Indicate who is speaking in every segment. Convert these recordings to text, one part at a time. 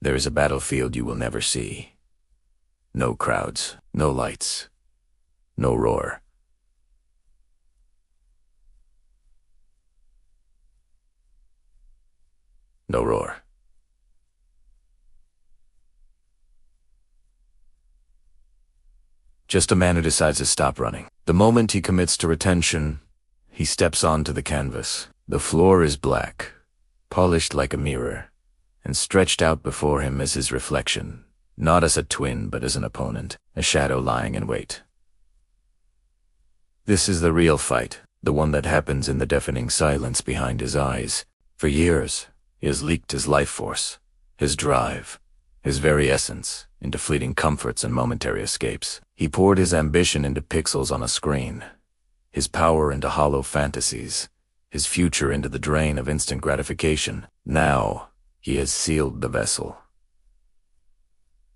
Speaker 1: There is a battlefield you will never see. No crowds, no lights, no roar. No roar. Just a man who decides to stop running. The moment he commits to retention, he steps onto the canvas. The floor is black, polished like a mirror, and stretched out before him is his reflection, not as a twin but as an opponent, a shadow lying in wait. This is the real fight, the one that happens in the deafening silence behind his eyes. For years, he has leaked his life force, his drive, his very essence, into fleeting comforts and momentary escapes. He poured his ambition into pixels on a screen, his power into hollow fantasies, his future into the drain of instant gratification. Now, he has sealed the vessel.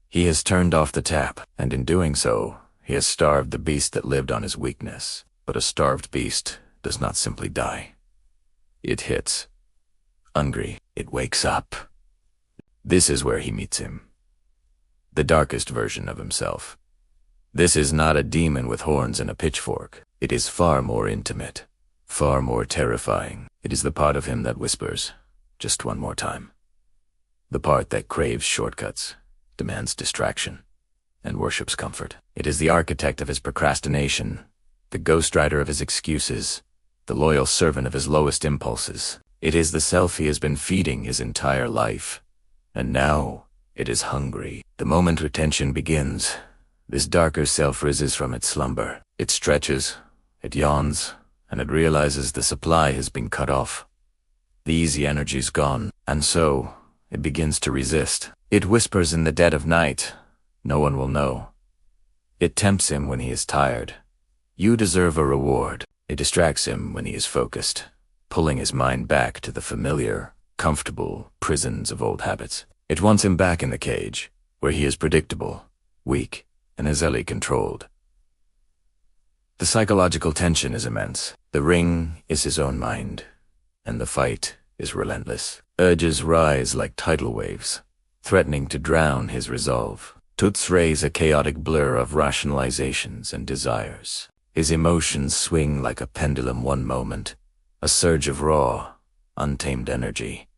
Speaker 1: He has turned off the tap, and in doing so, he has starved the beast that lived on his weakness. But a starved beast does not simply die. It hits. Hungry, it wakes up. This is where he meets him. The darkest version of himself. This is not a demon with horns and a pitchfork. It is far more intimate, far more terrifying. It is the part of him that whispers, just one more time. The part that craves shortcuts, demands distraction, and worships comfort. It is the architect of his procrastination, the ghostwriter of his excuses, the loyal servant of his lowest impulses. It is the self he has been feeding his entire life. And now, it is hungry. The moment retention begins, this darker self rises from its slumber. It stretches, it yawns, and it realizes the supply has been cut off. The easy energy's gone, and so, it begins to resist. It whispers in the dead of night. No one will know. It tempts him when he is tired. You deserve a reward. It distracts him when he is focused, pulling his mind back to the familiar, comfortable prisons of old habits. It wants him back in the cage, where he is predictable, weak, and easily controlled. The psychological tension is immense. The ring is his own mind, and the fight is relentless. Urges rise like tidal waves, threatening to drown his resolve. Thoughts raise a chaotic blur of rationalizations and desires. His emotions swing like a pendulum one moment, a surge of raw, untamed energy.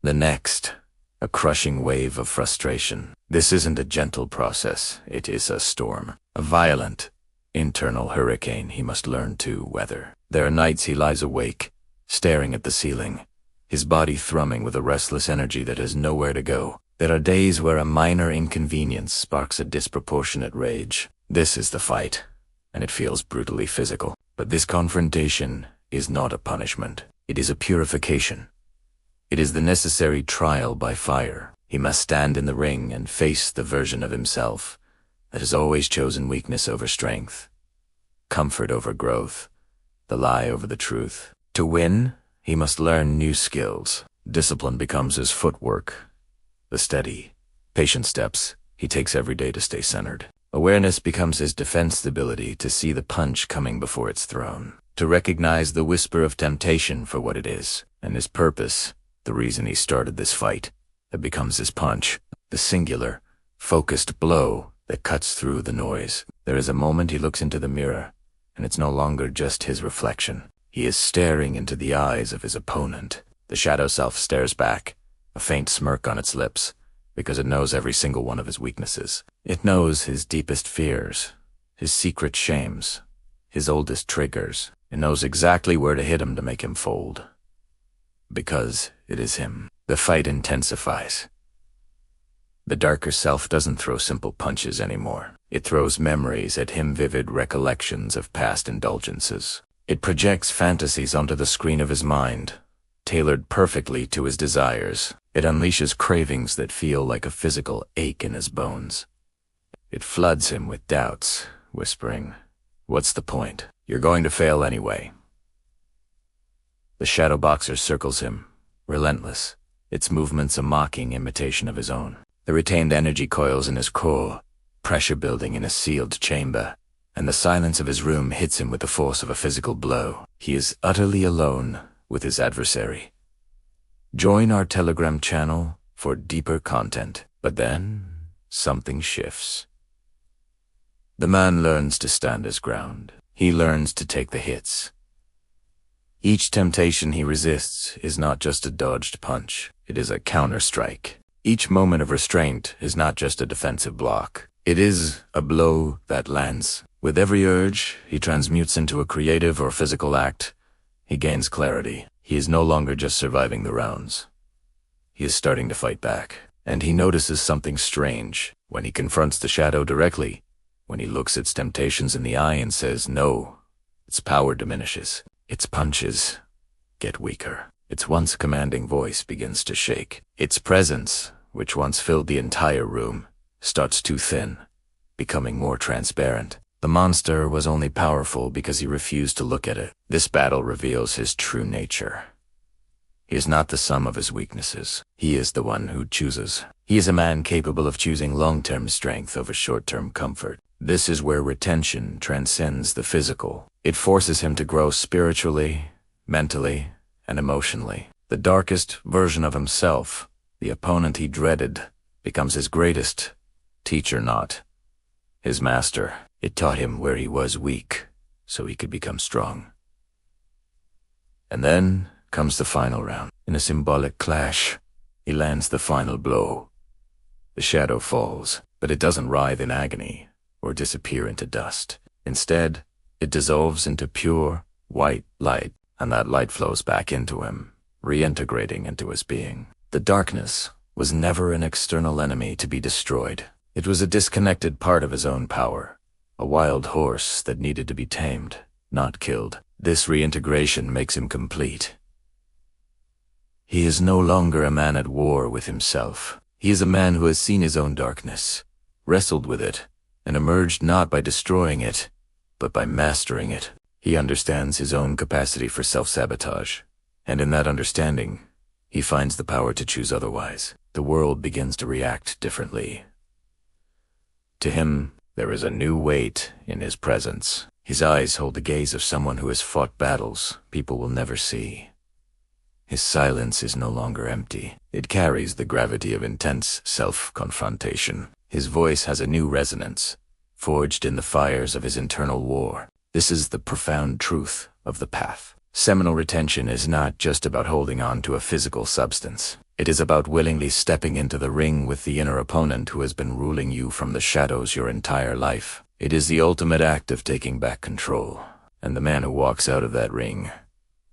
Speaker 1: The next, a crushing wave of frustration. This isn't a gentle process, it is a storm, a violent, internal hurricane he must learn to weather. There are nights he lies awake, staring at the ceiling, his body thrumming with a restless energy that has nowhere to go. There are days where a minor inconvenience sparks a disproportionate rage. This is the fight, and it feels brutally physical. But this confrontation is not a punishment. It is a purification. It is the necessary trial by fire. He must stand in the ring and face the version of himself that has always chosen weakness over strength, comfort over growth, the lie over the truth. To win, he must learn new skills. Discipline becomes his footwork, the steady, patient steps he takes every day to stay centered. Awareness becomes his defense ability to see the punch coming before it's thrown, to recognize the whisper of temptation for what it is, and his purpose, the reason he started this fight, that becomes his punch, the singular, focused blow that cuts through the noise. There is a moment he looks into the mirror, and it's no longer just his reflection. He is staring into the eyes of his opponent. The shadow self stares back, a faint smirk on its lips, because it knows every single one of his weaknesses. It knows his deepest fears, his secret shames, his oldest triggers. It knows exactly where to hit him to make him fold. Because it is him. The fight intensifies. The darker self doesn't throw simple punches anymore. It throws memories at him, vivid recollections of past indulgences. It projects fantasies onto the screen of his mind, tailored perfectly to his desires. It unleashes cravings that feel like a physical ache in his bones. It floods him with doubts, whispering, "What's the point? You're going to fail anyway." The shadow boxer circles him, relentless, its movements a mocking imitation of his own. The retained energy coils in his core, pressure building in a sealed chamber, and the silence of his room hits him with the force of a physical blow. He is utterly alone with his adversary. Join our Telegram channel for deeper content. But then, something shifts. The man learns to stand his ground. He learns to take the hits. Each temptation he resists is not just a dodged punch, it is a counter-strike. Each moment of restraint is not just a defensive block. It is a blow that lands. With every urge, he transmutes into a creative or physical act. He gains clarity. He is no longer just surviving the rounds. He is starting to fight back. And he notices something strange when he confronts the shadow directly, when he looks its temptations in the eye and says no. Its power diminishes. Its punches get weaker. Its once commanding voice begins to shake. Its presence, which once filled the entire room, starts to thin, becoming more transparent. The monster was only powerful because he refused to look at it. This battle reveals his true nature. He is not the sum of his weaknesses. He is the one who chooses. He is a man capable of choosing long-term strength over short-term comfort. This is where retention transcends the physical. It forces him to grow spiritually, mentally, and emotionally. The darkest version of himself, the opponent he dreaded, becomes his greatest teacher, not his master. It taught him where he was weak, so he could become strong. And then comes the final round. In a symbolic clash, he lands the final blow. The shadow falls, but it doesn't writhe in agony or disappear into dust. Instead, it dissolves into pure, white light, and that light flows back into him, reintegrating into his being. The darkness was never an external enemy to be destroyed. It was a disconnected part of his own power, a wild horse that needed to be tamed, not killed. This reintegration makes him complete. He is no longer a man at war with himself. He is a man who has seen his own darkness, wrestled with it, and emerged not by destroying it, but by mastering it. He understands his own capacity for self-sabotage, and in that understanding, he finds the power to choose otherwise. The world begins to react differently. To him, there is a new weight in his presence. His eyes hold the gaze of someone who has fought battles people will never see. His silence is no longer empty. It carries the gravity of intense self-confrontation. His voice has a new resonance, forged in the fires of his internal war. This is the profound truth of the path. Seminal retention is not just about holding on to a physical substance. It is about willingly stepping into the ring with the inner opponent who has been ruling you from the shadows your entire life. It is the ultimate act of taking back control. And the man who walks out of that ring,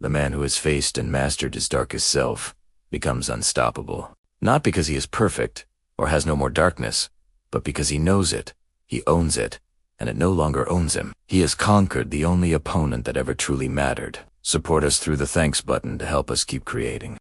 Speaker 1: the man who has faced and mastered his darkest self, becomes unstoppable. Not because he is perfect or has no more darkness, but because he knows it, he owns it, and it no longer owns him. He has conquered the only opponent that ever truly mattered. Support us through the thanks button to help us keep creating.